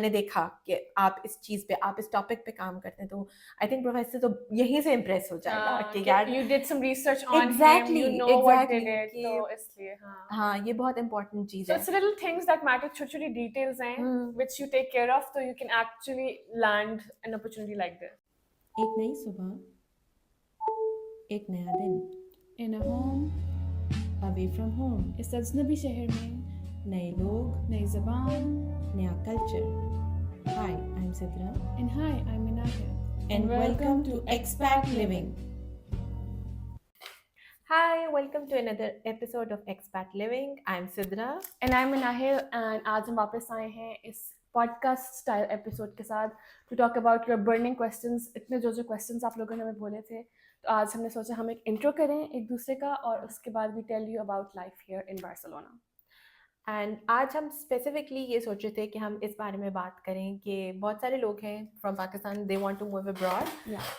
मैंने देखा कि आप इस चीज़ पे, आप इस टॉपिक पे काम करते हैं, तो आई थिंक प्रोफेसर तो यहीं से इम्प्रेस हो जाएगा कि यार you did some research on him, exactly you know what did exactly it, कि तो इसलिए हाँ. हाँ ये बहुत इंपॉर्टेंट चीज़ So है। it's little things that matter, छोटी छोटी details हैं which you take care of, so you can actually land an opportunity like this. एक नई सुबह, एक नया दिन, In a home, away from home, इस अजनबी शहर में, नए लोग, नई ज़बान, नया culture. Hi, I am Sidra and hi, I'm Inaya. and welcome to Expat Living. Hi, welcome to another episode of Expat Living. I'm Sidra. And I'm Inahil, and आज हम वापस आए हैं इस पॉडकास्ट स्टाइल एपिसोड के साथ to talk about your burning questions. इतने जो क्वेश्चंस आप लोगों ने हमें बोले थे, तो आज हमने सोचा हम एक इंट्रो करें एक दूसरे का, और उसके बाद we tell you about life here in Barcelona. And आज हम स्पेसिफिकली ये सोच रहे थे कि हम इस बारे में बात करें कि बहुत सारे लोग हैं from Pakistan, they want to move abroad,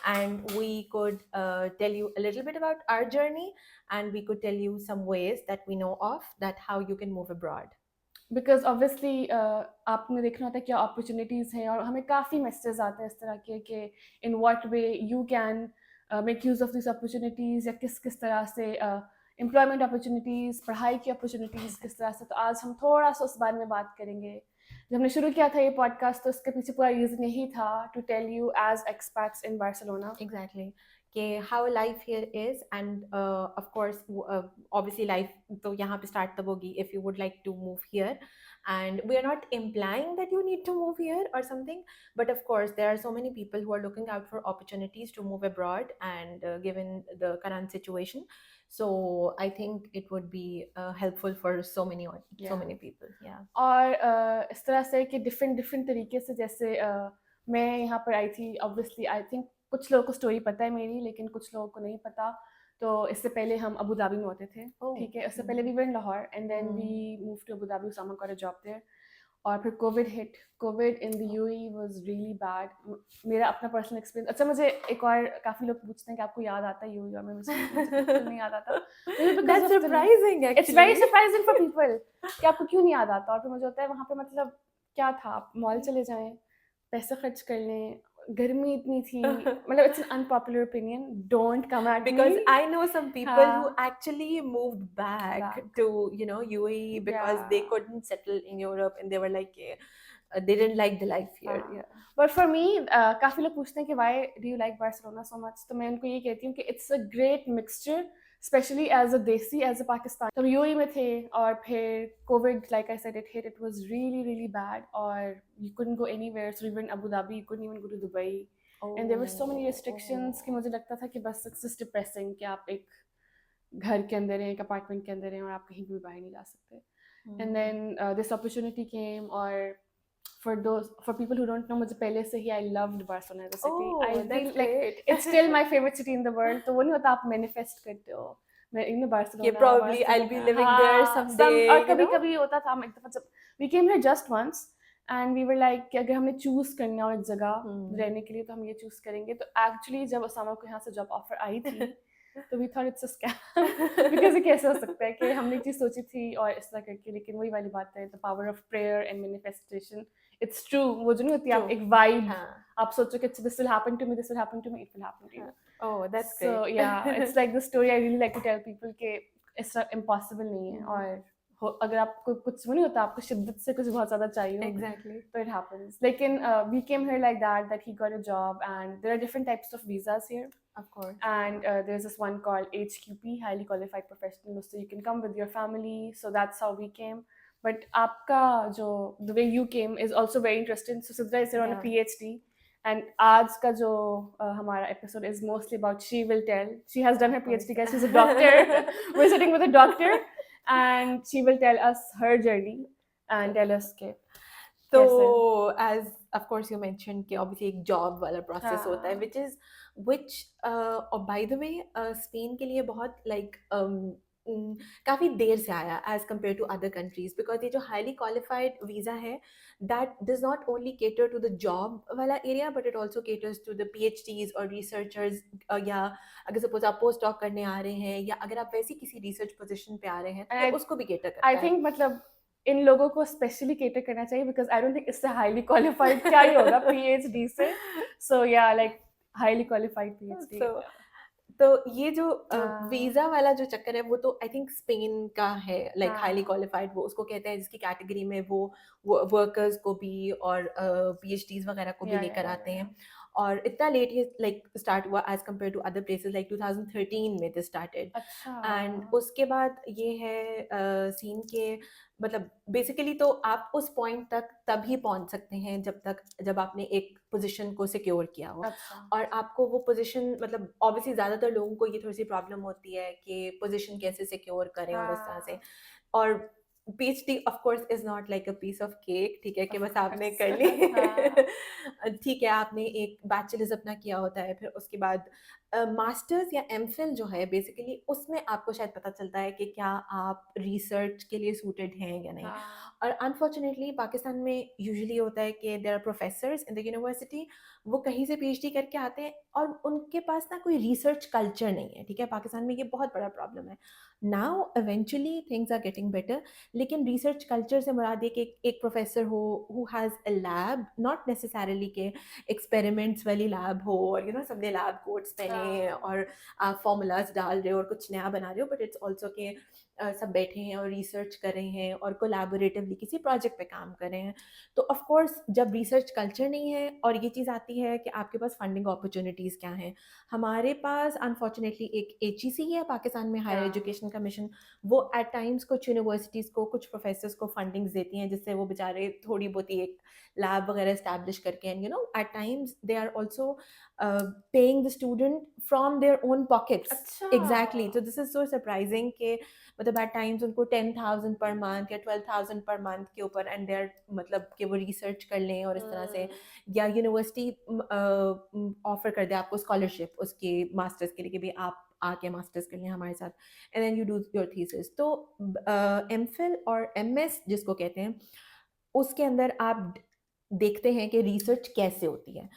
and we could tell you a little bit about our journey, and we could tell you some ways that we know of that how you can move abroad. Because obviously आपने देखना होता है क्या opportunities हैं, और हमें काफ़ी messages आते हैं इस तरह के कि in what way you can make use of this opportunities, या किस किस तरह से एम्प्लॉयमेंट अपॉर्चुनिटीज़, पढ़ाई की अपॉर्चुनिटीज़ किस तरह से। तो आज हम थोड़ा सा उस बारे में बात करेंगे। जब हमने शुरू किया था ये पॉडकास्ट, तो इसके पीछे पूरा रीज़न यही था to tell you as expats in Barcelona exactly कि how life here is, and of course obviously life तो यहाँ पे स्टार्ट तब होगी if you would like to move here, and we are not implying that you need to move here or something, but of course there are so many people who are looking out for opportunities to move abroad, and given the current situation, so I think it would be helpful for so many people. और इस तरह से कि different different तरीके से, जैसे मैं यहाँ पर आई थी, ऑब्वियसली आई थिंक कुछ लोगों को स्टोरी पता है मेरी, लेकिन कुछ लोगों को नहीं पता। तो इससे पहले हम अबू धाबी में होते थे, ठीक है। उससे पहले we were in Lahore, and then we move to Abu Dhabi, Usama got a job there. और फिर Covid hit. Covid in the UAE was really bad. मेरा अपना पर्सनल एक्सपीरियंस। अच्छा, मुझे एक और काफ़ी लोग पूछते हैं कि आपको याद आता है यूएई, और मैं मुझे नहीं याद आता। That's surprising actually. It's very surprising for people कि आपको क्यों नहीं याद आता। और फिर मुझे होता है वहाँ पे मतलब क्या था, आप मॉल चले जाएं, पैसे खर्च कर लें, गर्मी इतनी थी, मतलब it's an unpopular opinion, don't come at me, because I know some people who हाँ, actually moved back to UAE because they couldn't settle in Europe, and they were like they didn't like the life here. But for me, काफ़ी लोग पूछते हैं कि why do you like Barcelona so much, तो मैं उनको ये कहती हूँ कि it's a great mixture, especially as a desi, as a Pakistan। तो यूएई में थे, और फिर Covid, like I said, it was really really bad, और you couldn't go anywhere, so even Abu Dhabi, you couldn't even go to Dubai, and there were so many restrictions कि मुझे लगता था कि बस it's just depressing कि आप एक घर के अंदर हैं, एक अपार्टमेंट के अंदर हैं, और आप कहीं भी बाहर नहीं जा सकते। And then this opportunity came, और for people who don't know, मुझे पहले से ही I loved Barcelona as a city. I feel like it's still my favorite city in the world। तो वो नहीं होता आप manifest करते हो, मैं इन Barcelona, probably I'll be living there someday, और कभी कभी होता था। हम एक दफा जब we came here just once, and we were like कि अगर हमें चूज करना हो एक जगह रहने के लिए, तो हम ये चूज करेंगे। तो एक्चुअली जब उसामा को यहाँ से जॉब ऑफर आई थी, तो we thought it's a scam because ये कैसे हो सकता है कि हमने चीज़ सोची थी और इस तरह करके। लेकिन वही वाली बात है, the power of prayer and manifestation, it's true। वो जो नहीं होती, आप एक vibe, आप सोचो कि this will happen to me, this will happen to me, it will happen to you। Oh, that's so great। yeah, it's like the story I really like to tell people कि इसका impossible नहीं है, और अगर आपको कुछ नहीं होता, आपको शिद्दत से कुछ बहुत ज़्यादा चाहिए हो, exactly, तो it happens। लेकिन we came here like that he got a job, and there are different types of visas here, of course, and there's this one called HQP, highly qualified professional, so you can come with your family, so that's how we came। but आपका जो the way you came is also very interesting। so Sidra is here on a PhD, and आज का जो हमारा episode is mostly about she will tell। she has done her PhD, guys, she's a doctor we're sitting with a doctor, and she will tell us her journey and tell us के तो as of course you mentioned कि obviously एक job वाला process होता है, which by the way Spain के लिए बहुत like काफ़ी देर से आया as compared to other countries, because ये जो highly qualified visa है, that does not only cater to the job वाला area, but it also caters to the PhDs और researchers, या अगर suppose आप post doc करने आ रहे हैं, या अगर आप वैसी किसी research position पे आ रहे हैं, तो उसको भी cater करता है। I think मतलब इन लोगों को स्पेशली कैटर करना चाहिए, बिकॉज़ आई डोंट थिंक इससे हाईली क्वालिफाइड क्या ही होगा पीएचडी से। सो या लाइक हाईली क्वालिफाइड पीएचडी। सो तो ये जो हाँ, वीजा वाला जो चक्कर है वो तो आई थिंक स्पेन का है, लाइक हाईली हाँ, क्वालिफाइड वो उसको कहते हैं, जिसकी कैटेगरी में वो वर्कर्स को भी और पीएचडीज वगैरह को भी लेकर आते या। हैं। और इतना लेट ये लाइक स्टार्ट हुआ as compared to other places, like 2013 में दिस स्टार्टेड। अच्छा। एंड उसके बाद ये है सीन के, मतलब बेसिकली तो आप उस पॉइंट तक तभी पहुंच सकते हैं जब आपने एक पोजीशन को सिक्योर किया हो। अच्छा। और आपको वो पोजीशन, मतलब ऑब्वियसली ज़्यादातर लोगों को ये थोड़ी सी प्रॉब्लम होती है कि पोजीशन कैसे सिक्योर करें और इस तरह से। हाँ, और PhD of course is not like a piece of cake, ठीक है, कि ऑफ बस आपने कोर्स। कर ली हाँ, ठीक है, आपने एक बैचलर्स अपना किया होता है, फिर उसके बाद मास्टर्स या एमफिल जो है बेसिकली उसमें आपको शायद पता चलता है कि क्या आप रिसर्च के लिए सूटेड हैं या नहीं। हाँ, और अनफॉर्चुनेटली पाकिस्तान में यूजुअली होता है कि there are professors in the university, वो कहीं से पीएचडी करके आते हैं और उनके पास ना कोई रिसर्च कल्चर नहीं है, ठीक है, पाकिस्तान में ये बहुत बड़ा प्रॉब्लम है। Now eventually things are getting better, लेकिन रिसर्च कल्चर से मुराद ये कि एक प्रोफेसर हो who has a lab, not necessarily के एक्सपेरिमेंट्स वाली लैब हो और सबने लैब कोट्स पहने हाँ, और आप फॉर्मूलाज डाल रहे हो और कुछ नया बना रहे हो, बट इट्स ऑल्सो के सब बैठे हैं और रिसर्च कर रहे हैं और कोलैबोरेटिवली किसी प्रोजेक्ट पे काम कर रहे हैं। तो ऑफ कोर्स जब रिसर्च कल्चर नहीं है और ये चीज़ आती है कि आपके पास फंडिंग अपॉर्चुनिटीज़ क्या हैं, हमारे पास अनफॉर्चुनेटली एक एचईसी है पाकिस्तान में, हायर हाँ, एजुकेशन कमीशन। वो एट टाइम्स कुछ यूनिवर्सिटीज़ को, कुछ प्रोफेसर्स को फंडिंग्स देती हैं जिससे वो बेचारे थोड़ी बहुत ही एक लैब वगैरह एस्टैब्लिश करके, and at times they are also paying the student from their own pockets. अच्छा। एग्जैक्टली, तो दिस इज सो सरप्राइजिंग कि मतलब एट टाइम्स उनको 10,000 पर मंथ या 12,000 पर मंथ के ऊपर, एंड देयर मतलब कि वो रिसर्च कर लें और इस तरह से, हुँ, या यूनिवर्सिटी ऑफर कर दे आपको स्कॉलरशिप उसके मास्टर्स के लिए कि भी आप आके मास्टर्स कर लें हमारे साथ, and then you do your thesis. तो एम फिल और एम एस जिसको कहते हैं, उसके अंदर आप देखते हैं कि रिसर्च कैसे होती है।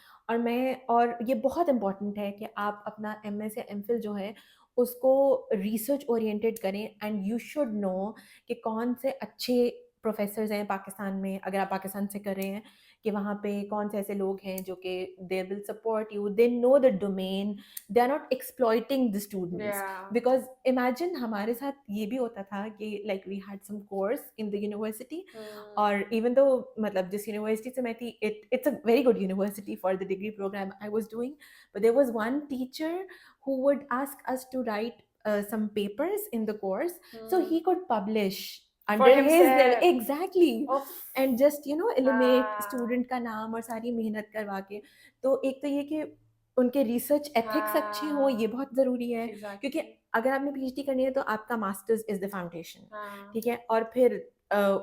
और ये बहुत इम्पॉर्टेंट है कि आप अपना एम एस या एम फिल जो है उसको रिसर्च ओरिएंटेड करें, एंड यू शुड नो कि कौन से अच्छे प्रोफेसर्स हैं पाकिस्तान में, अगर आप पाकिस्तान से कर रहे हैं, कि वहाँ पे कौन से ऐसे लोग हैं जो कि they will support you, they know the domain, they are not exploiting the students. Yeah. Because imagine हमारे साथ ये भी होता था कि like we had some course in the university, hmm, और इवन दो मतलब जिस यूनिवर्सिटी से मैं थी, it's a very good university for the degree program I was doing, but there was one teacher who would ask us to write some papers in the course so hmm, he could publish for under his name, himself. exactly, उफ़! and just eliminate हाँ, student का नाम और सारी मेहनत करवा के। तो एक तो ये कि उनके रिसर्च एथिक्स अच्छे हों, ये हाँ, बहुत ज़रूरी है, क्योंकि एग्ज़ैक्टली। अगर आपने पीएचडी करनी है तो आपका मास्टर्स इज़ द फाउंडेशन, हाँ, ठीक है, और फिर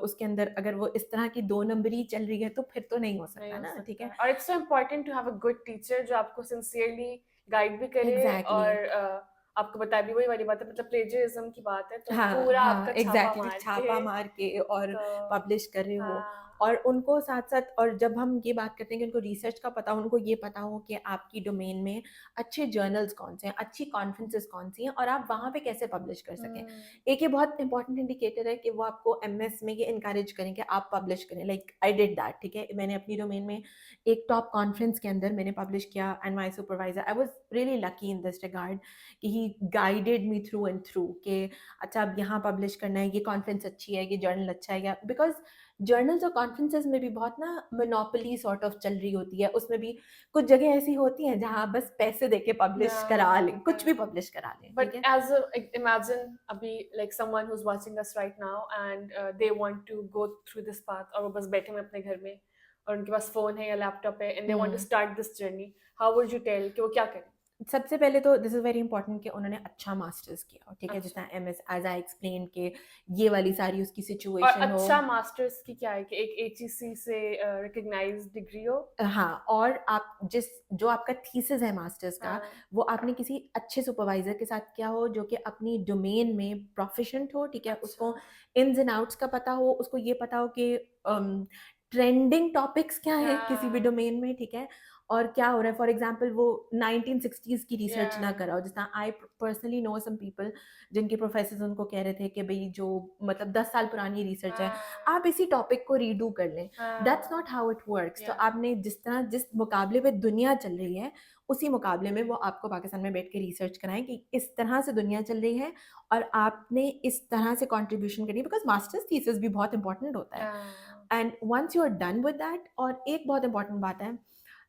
उसके अंदर अगर वो इस तरह की दो नंबरी चल रही है तो फिर तो नहीं हो नहीं सकता हो ना, ठीक सकता है। है, और it's so important to have a good teacher जो आपको सिंसियरली गाइड भी करे, एग्जैक्टली और आपको बताए भी, वही वाली बात है, मतलब प्लेजरिज्म की बात है तो हाँ, पूरा हाँ, आपका छापा एग्ज़ैक्टली, मार के। छापा मार के और तो पब्लिश कर रहे हो। हाँ, और उनको साथ-साथ, और जब हम ये बात करते हैं कि उनको रिसर्च का पता हो, उनको ये पता हो कि आपकी डोमेन में अच्छे जर्नल्स कौन-से हैं, अच्छी कॉन्फ्रेंसेस कौन-सी हैं और आप वहाँ पे कैसे पब्लिश कर सकें। हुँ, एक ये बहुत इंपॉर्टेंट इंडिकेटर है कि वो आपको एमएस में ये एनकरेज करें कि आप पब्लिश करें, लाइक आई डिड दैट, ठीक है। मैंने अपनी डोमेन में एक टॉप कॉन्फ्रेंस के अंदर मैंने पब्लिश किया, and my supervisor, I was really lucky in this regard कि he guided me through and through कि अच्छा अब यहाँ पब्लिश करना है, ये कॉन्फ्रेंस अच्छी है, ये जर्नल अच्छा है, या बिकॉज़ जर्नल्स और कॉन्फ्रेंसेस में भी बहुत ना मोनोपोली सॉर्ट ऑफ चल रही होती है। उसमें भी कुछ जगह ऐसी होती हैं जहाँ आप बस पैसे देके पब्लिश करा लें, कुछ भी करेक्ट। पब्लिश करा लें, ठीक But है? as a, like, imagine अभी like someone who's watching us right now and they want to go through this path, और वो बस बैठे हैं अपने घर में और उनके पास फोन है या लैपटॉप है, and they want to hmm. start this journey, how would you tell कि वो क्या करें? सबसे पहले तो दिस इज़ वेरी इंपॉर्टेंट कि उन्होंने अच्छा मास्टर्स किया हो, ठीक है? जिस अच्छा, तरह एमएस एज़ आई एक्सप्लेन्ड कि ये वाली सारी उसकी और सिचुएशन हो। अच्छा मास्टर्स की क्या है कि एक एचईसी से रिकॉग्नाइज्ड डिग्री हो? हाँ, और आप जो आपका थीसिस है मास्टर्स का, हाँ, वो आपने किसी अच्छे सुपरवाइज़र के साथ किया हो, जो कि अपनी डोमेन में प्रोफिशिएंट हो, ठीक है? अच्छा, उसको इन्स एंड आउट्स का पता हो, उसको ये पता हो कि ट्रेंडिंग टॉपिक्स क्या हैं किसी भी हाँ, डोमेन में, ठीक है? और क्या हो रहा है, फॉर एग्जांपल वो 1960s की रिसर्च ना Yeah. कराओ। जिस तरह I personally know some people जिनके प्रोफेसर उनको कह रहे थे कि भाई जो मतलब 10 साल पुरानी रिसर्च है हाँ, आप इसी टॉपिक को रीडू कर लें। दैट्स हाँ, नॉट हाउ इट वर्क्स। तो yeah. आपने जिस तरह जिस मुकाबले में दुनिया चल रही है उसी मुकाबले में वो आपको पाकिस्तान में बैठ के रिसर्च कराएं कि इस तरह से दुनिया चल रही है और आपने इस तरह से कंट्रीब्यूशन करी, बिकॉज मास्टर्स थीसिस भी बहुत इंपॉर्टेंट होता है। हाँ, and once you are done with that, और एक बहुत इंपॉर्टेंट बात है,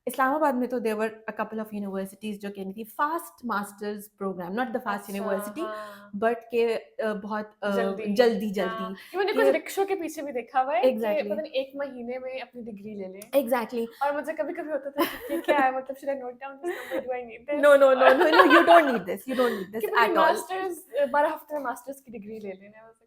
इस्लामाबाद में तो there were a couple of universities जो कहती थी FAST masters program, not the FAST अच्छा, यूनिवर्सिटी हाँ, बट के बहुत जल्दी, जल्दी हाँ, जल्दी ये मैंने कुछ के रिक्शों के पीछे भी देखा हुआ है कि एग्जैक्टली पता नहीं 1 महीने में अपनी डिग्री ले लें। एग्जैक्टली और मुझे कभी-कभी होता था कि ये क्या है, मतलब should I note down this number, do I need know this? No no और no no, you don't need this, you don't need कि दिस पूरी एट ऑल। मास्टर्स 12 हफ्ते में मास्टर्स की डिग्री ले लेना है। और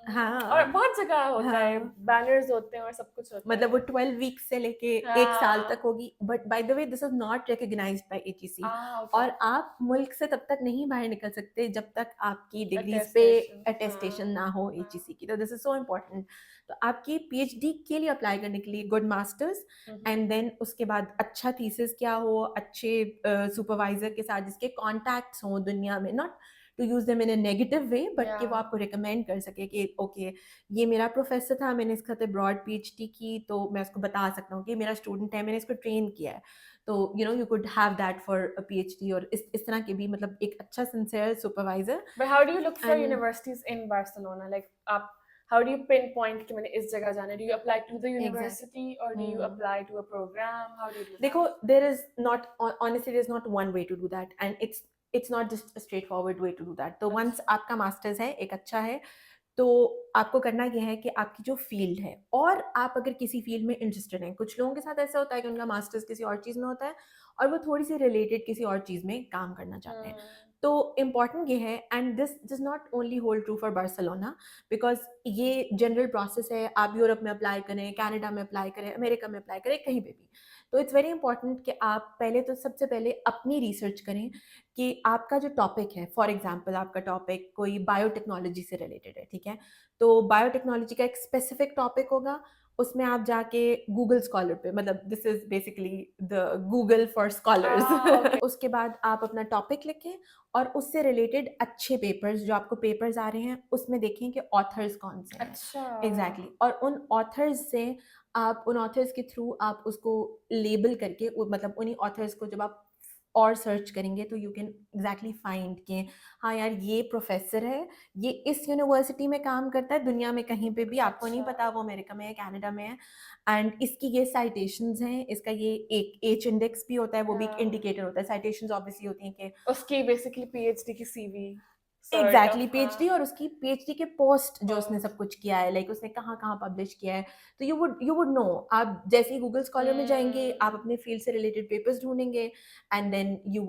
हाँ बहुत जगह होता है, हाँ, बैनर्स होते हैं और सब कुछ होता मतलब वो है। 12 वीक्स से लेके 1 साल तक हाँ, होगी, but by the way this is not recognized by HEC. Okay, और आप मुल्क से तब तक नहीं बाहर निकल सकते जब तक आपकी डिग्रीज पे अटेस्टेशन, अटेस्टेशन ना हो हाँ, एचईसी की। तो दिस इज सो इम्पोर्टेंट। तो आपकी पीएचडी के लिए अप्लाई करने के लिए गुड मास्टर्स, हुँ, एंड देन उसके बाद अच्छा थीसिस क्या हो, अच्छे सुपरवाइजर के साथ जिसके कॉन्टैक्ट्स हों दुनिया में, not to use them in a negative way but या कि वो आपको रिकमेंड कर सके कि ओके ये मेरा प्रोफेसर था, मैंने इसका तो ब्रॉड पीएचडी की, तो मैं उसको बता सकता हूँ कि मेरा स्टूडेंट है, मैंने इसको ट्रेन किया है। तो you know you could have that for a PhD, और इस तरह के भी मतलब एक अच्छा sincere supervisor. But how do you look for and universities in Barcelona? Like आप how do you pinpoint कि मैंने इस जगह जाना है? Do you apply to the exact university और do you apply to a program? How do you do देखो, that? There is not honestly there is not one way to do that, and it's not just straightforward way to do that. तो once अच्छा, आपका masters है एक अच्छा है, तो आपको करना ये है कि आपकी जो फील्ड है, और आप अगर किसी फील्ड में इंटरेस्टेड हैं, कुछ लोगों के साथ ऐसा होता है कि उनका मास्टर्स किसी और चीज़ में होता है और वो थोड़ी सी रिलेटेड किसी और चीज़ में काम करना चाहते हैं। हुँ, तो इम्पॉर्टेंट ये है, and this does not only hold true for Barcelona, because ये जनरल प्रोसेस है। आप यूरोप में अप्लाई करें, कनाडा में अप्लाई करें, अमेरिका में अप्लाई करें, कहीं पे भी। तो इट्स वेरी इंपॉर्टेंट कि आप पहले तो सबसे पहले अपनी रिसर्च करें कि आपका जो टॉपिक है, फॉर एग्जांपल आपका टॉपिक कोई बायोटेक्नोलॉजी से रिलेटेड है, ठीक है? तो बायोटेक्नोलॉजी का एक स्पेसिफिक टॉपिक होगा, उसमें आप जाके गूगल स्कॉलर पे, मतलब this is basically the Google for scholars okay, उसके बाद आप अपना टॉपिक लिखें और उससे रिलेटेड अच्छे पेपर्स, जो आपको पेपर्स आ रहे हैं उसमें देखें कि ऑथर्स कौन से हैं। अच्छा, एग्जैक्टली exactly. और उन ऑथर्स से आप उन ऑथर्स के थ्रू आप उसको लेबल करके मतलब उन्हीं ऑथर्स को जब आप और सर्च करेंगे तो यू कैन एग्जैक्टली फाइंड कि हाँ यार ये प्रोफेसर है, ये इस यूनिवर्सिटी में काम करता है, दुनिया में कहीं पे भी आपको नहीं अच्छा, पता वो अमेरिका में है, कनाडा में है, एंड इसकी ये साइटेशंस हैं, इसका ये एक एच इंडेक्स भी होता है, वो भी एक या इंडिकेटर होता है। साइटेशंस ऑब्वियसली होती हैं कि उसकी बेसिकली पीएचडी की सीवी सॉर्ट एग्जैक्टली ऑफ, हाँ, पीएचडी और उसकी पीएचडी के पोस्ट जो उसने सब पोस्ट, कुछ किया है, लाइक उसने कहाँ कहाँ पब्लिश किया है। तो यू वुड नो। आप जैसे ही गूगल स्कॉलर में जाएंगे आप अपने फील्ड से रिलेटेड पेपर्स ढूंढेंगे, एंड देन यू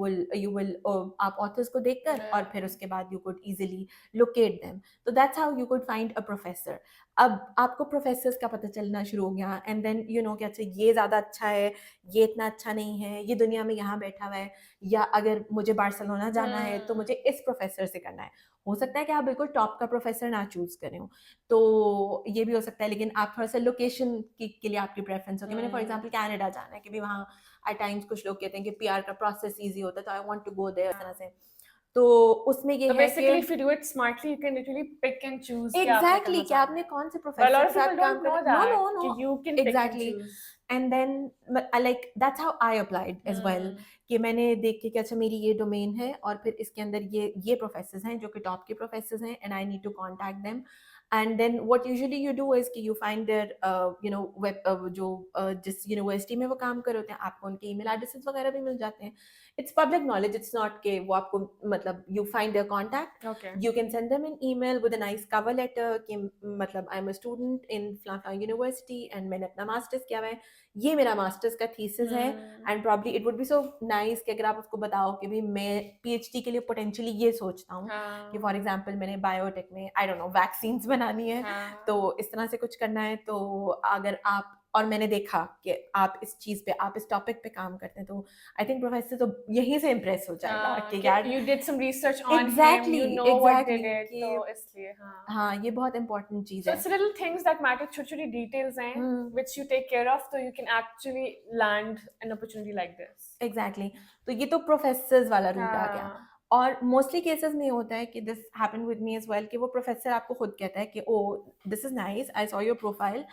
विल आप ऑथर्स को देखकर और फिर उसके बाद you could easily locate them. तो that's how you could find a professor. अब आपको प्रोफेसर्स का पता चलना शुरू हो गया, एंड देन यू नो कि अच्छा ये ज़्यादा अच्छा है, ये इतना अच्छा नहीं है, ये दुनिया में यहाँ बैठा हुआ है, या अगर मुझे बार्सिलोना जाना है तो मुझे इस प्रोफेसर से करना है। हो सकता है कि आप बिल्कुल टॉप का प्रोफेसर ना चूज करें हो, तो ये भी हो सकता है, लेकिन आप थोड़ा सा लोकेशन के लिए आपकी प्रेफरेंस होगी। मैंने फॉर एग्जांपल कनाडा जाना है कि भी वहाँ एट टाइम्स कुछ लोग कहते हैं कि पीआर का प्रोसेस इजी होता है, तो I want to go there, इस तरह से। तो उसमें ये so है कि basically if you do it smartly you can literally pick and choose कि आपने एग्जैक्टली कहाँ exactly, कि जाना आपने है, कौन से but a प्रोफेसर lot के of साथ people काम don't know करना। नो that नो कि no, you can pick and exactly. choose. And then like that's how I applied as well, कि मैंने देख के कि अच्छा मेरी ये डोमेन है और फिर इसके अंदर ये प्रोफेसर्स हैं जो कि टॉप के प्रोफेसर्स हैं, and I need to contact them. And then what usually you do is कि you find their you know web, जो जिस यूनिवर्सिटी में वो काम कर रहे होते हैं, आपको उनके ईमेल एड्रेसेस वगैरह भी मिल जाते हैं। It's public knowledge, it's not के वो आपको मतलब you find there contact, Okay. you can send them an email with a nice cover letter कि मतलब I am a student in फलाना यूनिवर्सिटी एंड मैंने अपना मास्टर्स किया हुआ है, ये मेरा मास्टर्स का थीसिस है। And probably it would be so nice कि अगर आप उसको बताओ कि भाई मैं पीएचडी के लिए पोटेंशियली ये सोचता हूँ कि हाँ, फॉर एग्जांपल मैंने बायोटेक में आई डोंट नो वैक्सीन्स बनानी है, हाँ, तो इस तरह से कुछ करना है। तो अगर आप और मैंने देखा कि आप इस चीज़ पे, आप इस टॉपिक पे काम करते हैं, तो आई थिंक प्रोफेसर तो यहीं से इम्प्रेस हो जाएगा कि यार you did some research on him, exactly you know what they exactly did, तो कि इसलिए हाँ. हाँ ये बहुत इंपॉर्टेंट चीज़ So है। it's little things that matter, छोटी छोटी details हैं हम्म which you take care of, so you can actually land an opportunity like this. Exactly तो ये तो प्रोफेसर्स वाला रूट आ गया। हाँ. और मोस्टली केसेस में होता है कि this happen with me as well कि वो प्रोफेसर आपको खुद कहता है कि oh this is nice, I saw your profile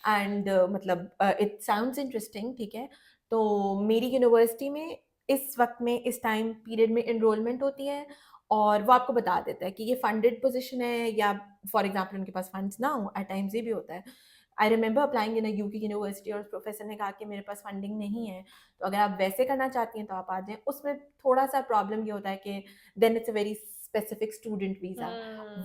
and मतलब इट साउंड्स इंटरेस्टिंग, ठीक है। तो मेरी यूनिवर्सिटी में इस वक्त में इस टाइम पीरियड में इनरोलमेंट होती है और वो आपको बता देता है कि ये फंडेड पोजीशन है या फॉर एग्जांपल उनके पास फंड्स ना हो, एट टाइम्स ये भी होता है। I remember applying in UK university और प्रोफेसर ने कहा कि मेरे पास फंडिंग नहीं है, तो अगर आप वैसे करना चाहती हैं तो आप आ जाएं। उसमें थोड़ा सा प्रॉब्लम ये होता है कि then it's a very specific student visa.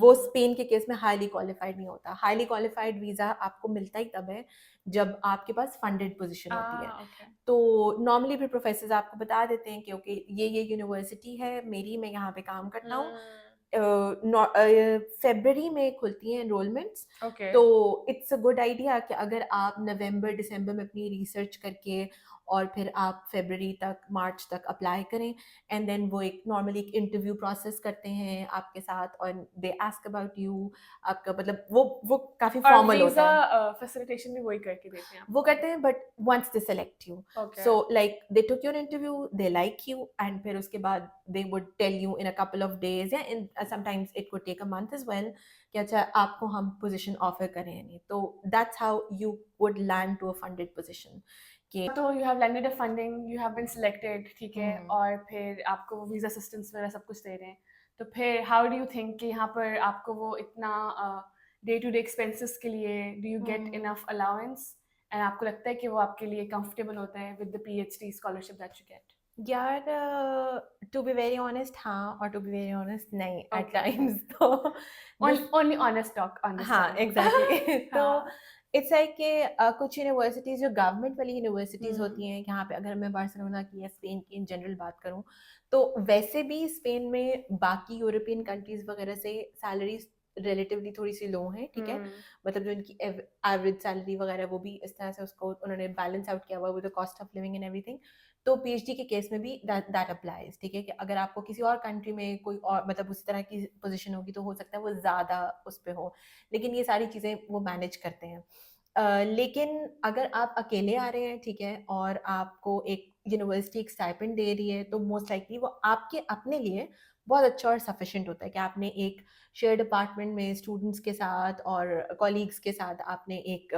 वो स्पेन के केस में हाईली क्वालिफाइड नहीं होता। हाईली क्वालिफाइड वीज़ा आपको मिलता ही तब है जब आपके पास फंडेड पोजीशन होती है। Okay. तो नॉर्मली भी प्रोफेसर आपको बता देते हैं कि ओके ये यूनिवर्सिटी है मेरी, मैं यहाँ पे काम करता हूँ। फेब्रवरी में खुलती हैं एनरोलमेंट्स, Okay. तो इट्स अ गुड आइडिया कि अगर आप नवंबर दिसंबर में अपनी रिसर्च करके और फिर आप फरवरी तक मार्च तक अप्लाई करें एंड देन वो एक नॉर्मली एक इंटरव्यू प्रोसेस करते हैं आपके साथ और दे आस्क अबाउट यू, आपका मतलब वो काफ़ी और फॉर्मल होता वीजा है। फैसिलिटेशन भी वही करके देते हैं वो आपको. करते हैं but once they select you, Okay. So like they took your interview, they like you and फिर उसके बाद they would tell you in a couple of days या in sometimes it could take a month as well कि अच्छा आपको हम position offer करें या नहीं। तो that's how you would land to a funded position कि तो you have landed a funding, you have been selected, ठीक है, हम्म, और फिर आपको वो वीज़ा असिस्टेंस वगैरह सब कुछ दे रहे हैं, तो फिर हाउ डू यू थिंक कि यहाँ पर आपको वो इतना डे टू डे एक्सपेंसेस के लिए do you get hmm, enough allowance and आपको लगता है कि वो आपके लिए कंफर्टेबल होता है with the PhD scholarship that you get? यार टू बी वेरी ऑनेस्ट हाँ और टू बी वेरी ऑनेस्ट नहीं एट ओके. टाइम्स तो दिस ओनली ऑनेस्ट टॉक, हाँ अंडरस्टैंड. एग्जैक्टली तो हाँ. इट्स लाइक कि कुछ यूनिवर्सिटीज जो गवर्नमेंट वाली यूनिवर्सिटीज हम्म. होती हैं यहाँ पे, अगर मैं बार्सिलोना की या स्पेन की इन जनरल बात करूँ, तो वैसे भी स्पेन में बाकी यूरोपियन कंट्रीज वगैरह से सैलरीज रिलेटिवली थोड़ी सी लो हैं, ठीक है। मतलब जो इनकी एवरेज सैलरी वगैरह वो भी इस तरह से उसको उन्होंने बैलेंस आउट किया हुआ with the cost of living and everything. तो पीएचडी के केस में भी दैट अप्लाइज, ठीक है, कि अगर आपको किसी और कंट्री में कोई और मतलब उसी तरह की पोजीशन होगी तो हो सकता है वो ज़्यादा उस पर हो, लेकिन ये सारी चीज़ें वो मैनेज करते हैं। लेकिन अगर आप अकेले आ रहे हैं, ठीक है, और आपको एक यूनिवर्सिटी एक स्टाइपेंड दे रही है, तो मोस्ट लाइकली वो आपके अपने लिए बहुत अच्छा और सफिशिएंट होता है कि आपने एक शेयर्ड अपार्टमेंट में स्टूडेंट्स के साथ और कॉलीग्स के साथ आपने एक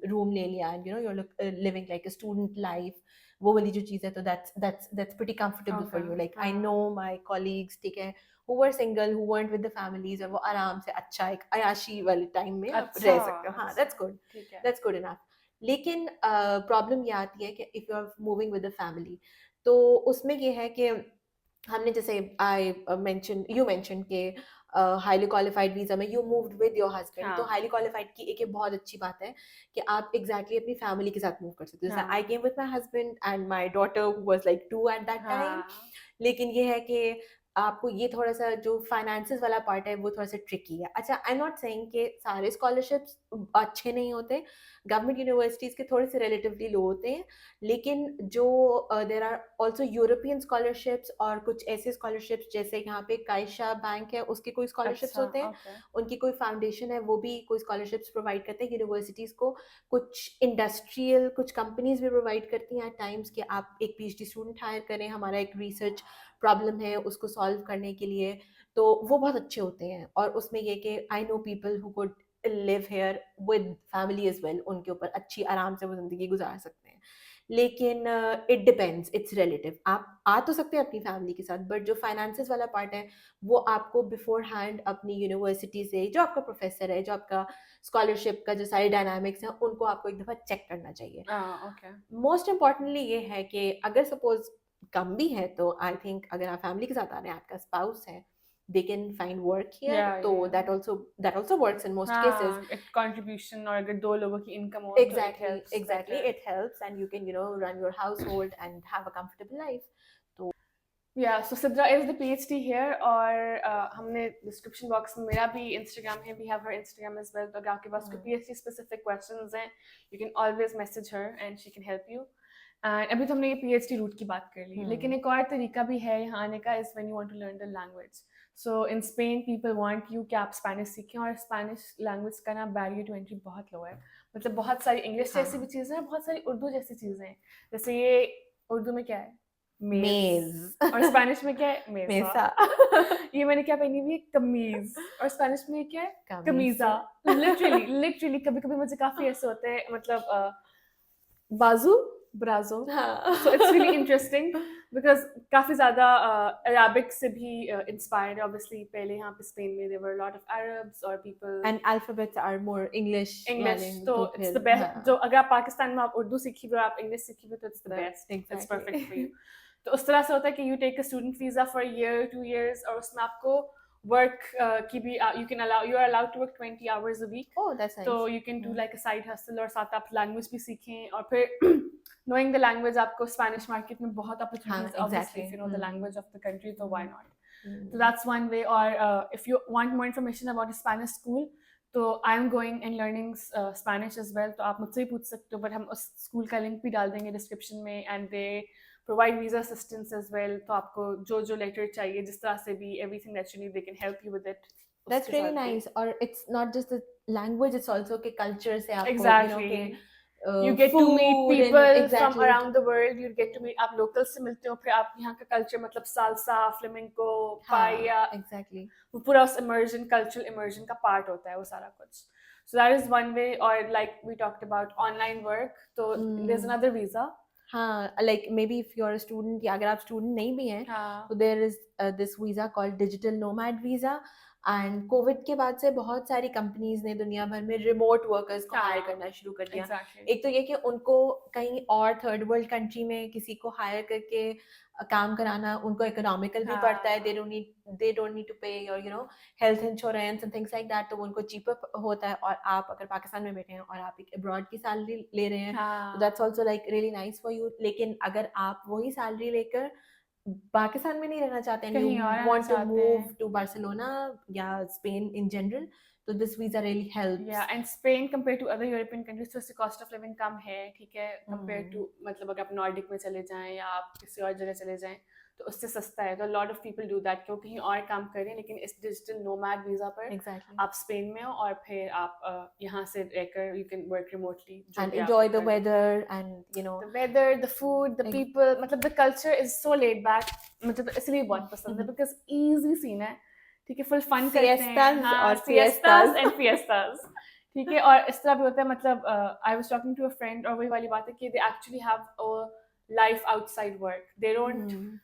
रूम ले लिया and you know you are living like a student life. वो वाली जो चीज़ है तो that's pretty comfortable for you. Like I know my colleagues, ठीक है, who were single, who weren't with the families, और वो आराम से अच्छा एक अयाशी वाले टाइम में आप अच्छा. रह सकते हो। हाँ अच्छा. दैट्स गुड, ठीक है. That's good enough. लेकिन प्रॉब्लम ये आती है कि if you are moving with the family, तो उसमें ये है कि हमने जैसे आई मेंशन यू मेंशन के हाईली क्वालिफाइड वीजा में you moved with your husband, तो हाँ. हाईली क्वालिफाइड की एक ये बहुत अच्छी बात है कि आप एग्जैक्टली अपनी फैमिली के साथ मूव कर सकते हो। जैसे आई हाँ. Came with my husband and my daughter was like 2 at that time. हाँ. लेकिन ये है कि आपको ये थोड़ा-सा जो फाइनेंसेस वाला पार्ट है वो थोड़ा-सा ट्रिकी है। अच्छा, आई एम नॉट सेइंग कि सारे स्कॉलरशिप्स अच्छे नहीं होते। गवर्नमेंट यूनिवर्सिटीज़ के थोड़े से रिलेटिवली लो होते हैं। लेकिन जो there are also European scholarships और कुछ ऐसे स्कॉलरशिप्स जैसे यहाँ पे काइशा बैंक है उसके कोई स्कॉलरशिप्स अच्छा. होते हैं। ओके. उनकी कोई फाउंडेशन है वो भी कोई स्कॉलरशिप्स प्रोवाइड करते हैं यूनिवर्सिटीज़ को। कुछ इंडस्ट्रियल कुछ कंपनीज़ भी प्रोवाइड करती हैं एट टाइम्स कि आप एक पीएचडी स्टूडेंट हायर करें, हमारा एक रिसर्च प्रॉब्लम है उसको सॉल्व करने के लिए। तो वो बहुत अच्छे होते हैं और उसमें ये कि I know people who could live here with family as well, उनके ऊपर अच्छी आराम से वो ज़िंदगी गुजार सकते हैं। लेकिन इट डिपेंड्स, इट्स रिलेटिव। आप आ तो सकते हैं अपनी फैमिली के साथ, बट जो फाइनेंसेस वाला पार्ट है वो आपको बिफोर हैंड अपनी यूनिवर्सिटी से, जो आपका प्रोफेसर है, जो आपका स्कॉलरशिप का जो सारे डायनामिक्स हैं, उनको आपको एक दफ़ा चेक करना चाहिए। ओके. मोस्ट इम्पॉर्टेंटली ये है कि अगर सपोज कम भी है तो आई थिंक अगर आप फैमिली के साथ आ रहे हैं, आपका स्पाउस है, they can find work here, या तो या that also works in most cases. हाँ, एक कंट्रीब्यूशन, और अगर दो लोगों की इनकम हो तो it Exactly, helps exactly. Better. It helps, and you can, run your household and have a comfortable life. तो Yeah, so Sidra is the PhD here, और हमने डिस्क्रिप्शन बॉक्स में मेरा भी इंस्टाग्राम है, we have her Instagram as well, तो अगर आपके पास कोई PhD specific questions हैं, you can always message her and she can help you. And अभी तो हमने ये PhD रूट की बात कर ली, लेकिन एक और तरीका भी है यहाँ आने का, is when you want to learn the language. So in Spain people want you कि आप स्पेनिश सीखें, और स्पेनिश लैंग्वेज का ना बैरियर टू एंट्री बहुत लो है, मतलब बहुत सारी इंग्लिश जैसी भी चीज़ें हैं, बहुत सारी उर्दू जैसी चीज़ें हैं, जैसे ये उर्दू में क्या है, मेज, और स्पेनिश में क्या है, मेसा. ये मैंने क्या पहनी हुई है, कमीज, और स्पेनिश में क्या है, कमीजा. लिटरली कभी कभी मुझे काफी ऐसे होते हैं, मतलब बाजू, ब्राजो. So it's really interesting because काफी ज़्यादा Arabic से भी inspired है. Obviously पहले यहाँ पे स्पेन में there were a lot of Arabs or people. And alphabets are more English. तो it's the best. जो अगर आप पाकिस्तान में आप उर्दू सीखी हुई, आप इंग्लिश सीखी हुई, तो it's the best. It's perfect for you. तो उस तरह से होता है कि you take a student visa for a year, 2 years, और उसमें आपको work की भी you are allowed to work 20 hours a week. Oh, that's nice. So you can do like a side hustle, और साथ आप language भी सीखें, और फिर knowing the language आपको Spanish market में बहुत opportunities, obviously if you know the language of the country, so why not. So that's one way. Or if you want more information about a Spanish school, तो I am going and learning Spanish as well, तो आप मुझसे ही पूछ सकते हो, but हम उस school का लिंक भी डाल देंगे डिस्क्रिप्शन में, and they provide visa assistance as well, तो आपको जो लेटर चाहिए, जिस तरह से भी, everything that you need, they can help you with it. That's really nice. Or it's not just the language, it's also के culture से आपको, exactly, you know, you get to meet people from exactly. around the world. You get to meet, आप local से मिलते हो, फिर आप यहाँ का culture, मतलब salsa, flamenco, paella, exactly, वो पूरा उस immersion, cultural immersion का part होता है वो सारा कुछ. So that is one way. Or like we talked about online work, तो there's another visa. हाँ, like maybe if you're a student, या अगर आप student नहीं भी हैं, तो there is this visa called digital nomad visa. And Covid के बाद से बहुत सारी कंपनीज ने दुनिया भर में रिमोट वर्कर्स को हायर करना शुरू कर दिया. एक तो ये कि उनको कहीं और थर्ड वर्ल्ड कंट्री में किसी को हायर करके काम कराना उनको इकोनॉमिकल भी पड़ता है. दे डोंट नीड टू पे your health insurance and things like that, तो उनको चीपर होता है. और आप अगर पाकिस्तान में बैठे हैं और आप एक अब्रॉड की सैलरी ले रहे हैं, that's also like really nice for you. लेकिन अगर आप वही सैलरी लेकर पाकिस्तान में नहीं रहना चाहते हैं, you want to move to Barcelona या Spain in general, तो this visa really helps. Yeah, and Spain compared to other European countries, तो इससे cost of living कम है, ठीक है, compared to, मतलब अगर आप Nordic में चले जाएं या आप किसी और जगह चले जाएं, तो उससे सस्ता है. तो lot of people do that, क्योंकि कहीं और काम करें, लेकिन इस digital nomad visa पर आप स्पेन में हो, और फिर आप यहाँ से रहकर you can work remotely and enjoy the weather and the weather, the food, the people, मतलब the culture is so laid back, मतलब इसलिए बहुत पसंद है, because easy scene है, ठीक है, फुल फन करते हैं, और fiestas and fiestas, ठीक है. और इस तरह भी होता है, मतलब I was talking to a friend, और वही वाली बात है कि they actually have a life outside work. They don't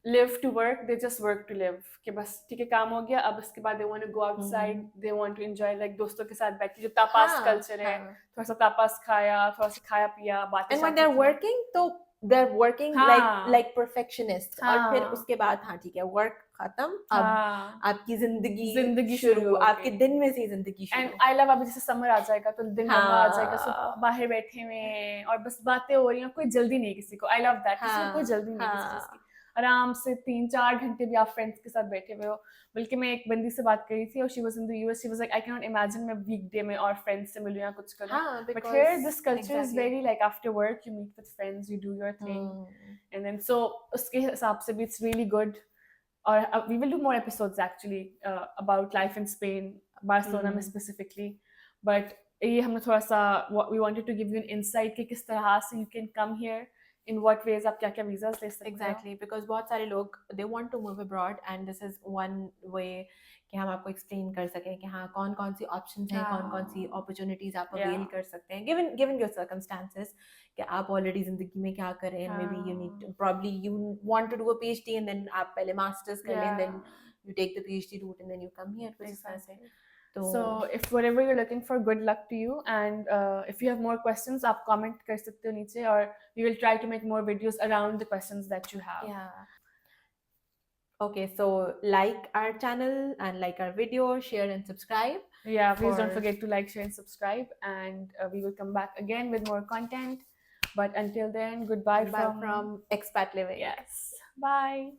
live to work, they just work to live. कि बस ठीक है, काम हो गया, अब इसके बाद they want to go outside, they want to enjoy, like दोस्तों के साथ बैठ के, जो tapas culture है, थोड़ा सा tapas खाया, थोड़ा सा खाया पिया, बातें. And when they're working, तो they're working like perfectionists. और फिर उसके बाद हाँ ठीक है, work खत्म, अब आपकी जिंदगी शुरू, आपके दिन में से जिंदगी शुरू. And I love, अभी जैसे समर आ जाएगा तो दिन आ जाएगा, सब बाहर बैठे हुए और बस बातें हो रही हैं, कोई जल्दी नहीं किसी को. I love that, किसी को कोई जल्दी नहीं किसी चीज की, आराम से 3-4 घंटे भी आप फ्रेंड्स के साथ बैठे हुए हो. बल्कि मैं एक बंदी से बात कर रही थी, और she was in the US, she was like I can not imagine मैं वीकडे में और फ्रेंड्स से मिलूं या कुछ करूं. But here this culture is very like after work you meet with friends, you do your thing, and then so उसके हिसाब से भी इट्स रियली गुड. और we will do more episodes actually about life in Spain, Barcelona में specifically. But ये हमने थोड़ा सा we wanted to give you an insight कि किस तरह से you can come here, in what ways आप क्या-क्या visas ले सकते हो. Exactly, because बहुत सारे लोग they want to move abroad, and this is one way कि हम आपको explain कर सकें कि हाँ कौन-कौन सी options हैं, कौन-कौन सी opportunities आप avail कर सकते हैं, given your circumstances, कि आप already ज़िंदगी में क्या कर रहे हैं. Maybe you need to, probably you want to do a PhD, and then आप पहले masters कर लें, and then you take the PhD route, and then you come here. Exactly. So if whatever you're looking for, good luck to you. And if you have more questions, आप comment कर सकते हो नीचे, और we will try to make more videos around the questions that you have. Yeah. Okay, so like our channel and like our video, share and subscribe. Yeah, please don't forget to like, share and subscribe, and we will come back again with more content. But until then, goodbye from Expat Living. Yes. Bye.